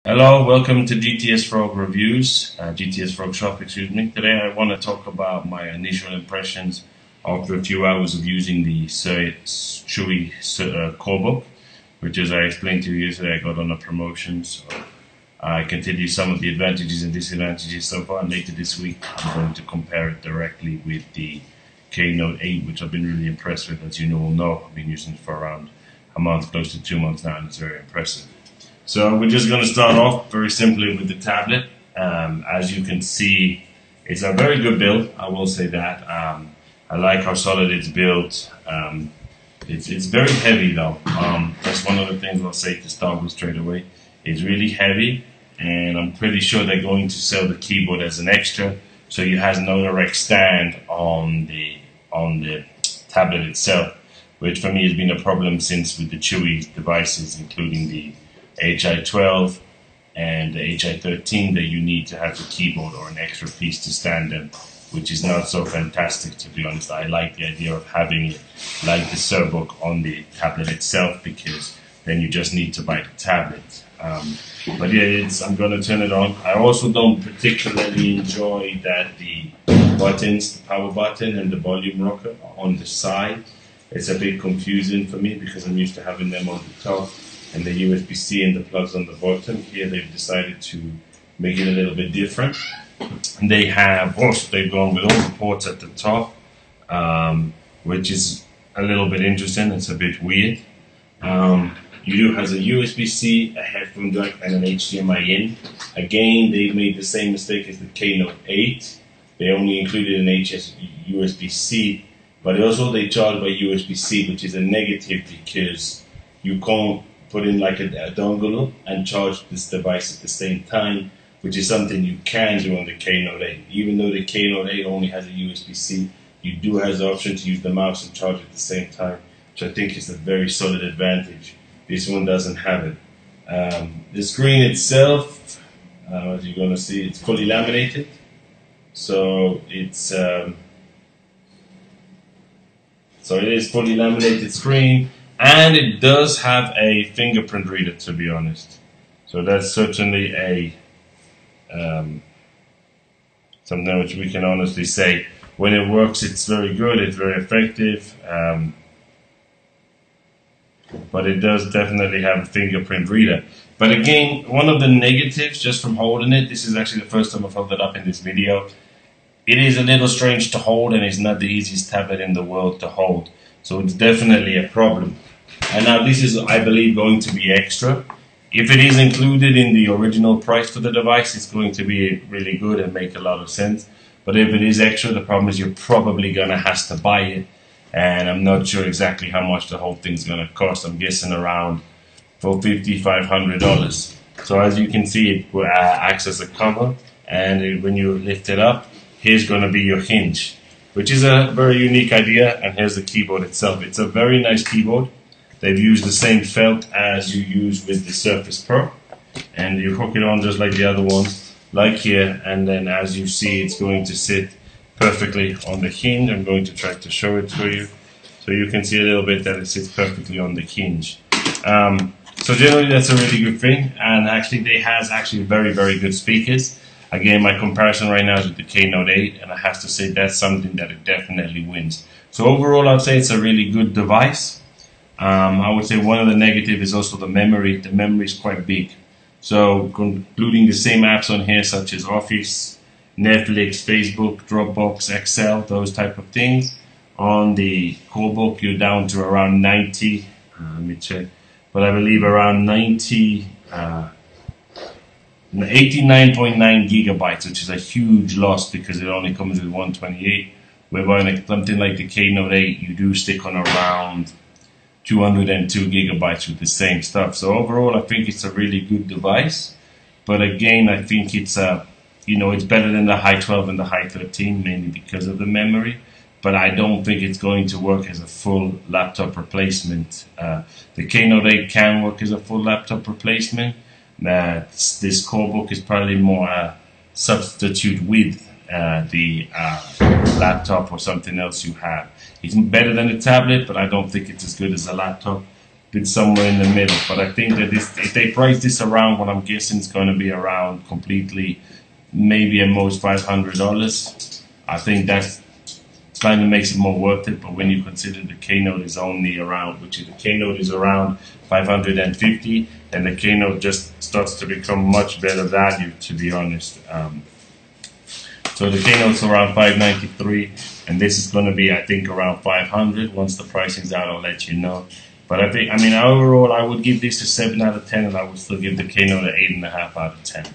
Hello, welcome to GTS Frog Reviews, GTS Frog Shop, excuse me. Today I want to talk about my initial impressions after a few hours of using the Chewy Corebook, which, as I explained to you yesterday, I got on a promotion. So I can tell you some of the advantages and disadvantages so far, and later this week I'm going to compare it directly with the Keynote 8, which I've been really impressed with. As you all know, I've been using it for around a month, close to 2 months now, and it's very impressive. So we're just going to start off very simply with the tablet. As you can see, it's a very good build, I will say that. I like how solid it's built. It's very heavy though. That's one of the things I'll say to start with straight away. It's really heavy, and I'm pretty sure they're going to sell the keyboard as an extra, so it has no direct stand on the tablet itself, which for me has been a problem since with the Chewy devices, including the HI12 and the HI13, that you need to have the keyboard or an extra piece to stand them, which is not so fantastic, to be honest. I like the idea of having it like the Corebook on the tablet itself, because then you just need to buy the tablet. But yeah, I'm going to turn it on. I also don't particularly enjoy that the buttons, the power button and the volume rocker, are on the side. It's a bit confusing for me because I'm used to having them on the top, and the USB-C and the plugs on the bottom. Here they've decided to make it a little bit different. And they've gone with all the ports at the top, which is a little bit interesting. It's a bit weird. You do have a USB-C, a headphone jack, and an HDMI in. Again, they made the same mistake as the Keynote 8. They only included an USB-C, but also they charge by USB-C, which is a negative because you can't put in like a dongle and charge this device at the same time, which is something you can do on the Keynote 8. Even though the Keynote 8 only has a USB-C, you do have the option to use the mouse and charge at the same time, which I think is a very solid advantage. This one doesn't have it. The screen itself, as you're going to see, it's fully laminated. So it is fully laminated screen. And it does have a fingerprint reader, to be honest. So that's certainly a something which we can honestly say. When it works, it's very good, it's very effective. But it does definitely have a fingerprint reader. But again, one of the negatives just from holding it, this is actually the first time I've held it up in this video. It is a little strange to hold, and it's not the easiest tablet in the world to hold. So it's definitely a problem. And now this is, I believe, going to be extra. If it is included in the original price for the device, it's going to be really good and make a lot of sense. But if it is extra, the problem is you're probably going to have to buy it. And I'm not sure exactly how much the whole thing's going to cost. I'm guessing around $450, $500. So as you can see, it acts as a cover. And when you lift it up, here's going to be your hinge, which is a very unique idea. And here's the keyboard itself. It's a very nice keyboard. They've used the same felt as you use with the Surface Pro, and you hook it on just like the other ones, like here, and then as you see, it's going to sit perfectly on the hinge. I'm going to try to show it to you, so you can see a little bit that it sits perfectly on the hinge. So generally that's a really good thing, and actually they has very, very good speakers. Again, my comparison right now is with the Keynote 8, and I have to say that's something that it definitely wins. So overall, I'd say it's a really good device. I would say one of the negatives is also the memory. The memory is quite big. So including the same apps on here, such as Office, Netflix, Facebook, Dropbox, Excel, those type of things. On the Corebook, you're down to around 90, let me check, but I believe around 89.9 gigabytes, which is a huge loss because it only comes with 128. Whereby something like the Keynote 8, you do stick on around 202 gigabytes with the same stuff. So overall, I think it's a really good device. But again, I think it's it's better than the High 12 and the High 13, mainly because of the memory. But I don't think it's going to work as a full laptop replacement. The Keynote 8 can work as a full laptop replacement. This Corebook is probably more a substitute with the laptop or something else you have. It's better than a tablet, but I don't think it's as good as a laptop. been somewhere in the middle. But I think that this, if they price this around, what I'm guessing is going to be around completely, maybe at most $500. I think that's kind of makes it more worth it. But when you consider the Keynote is only around, which is the Keynote is around 550, and the Keynote just starts to become much better value, to be honest. So the Keynote's around 593, and this is going to be, I think, around 500. Once the pricing's out, I'll let you know. But I think, I mean, overall, I would give this a 7 out of 10, and I would still give the Keynote an 8.5 out of 10.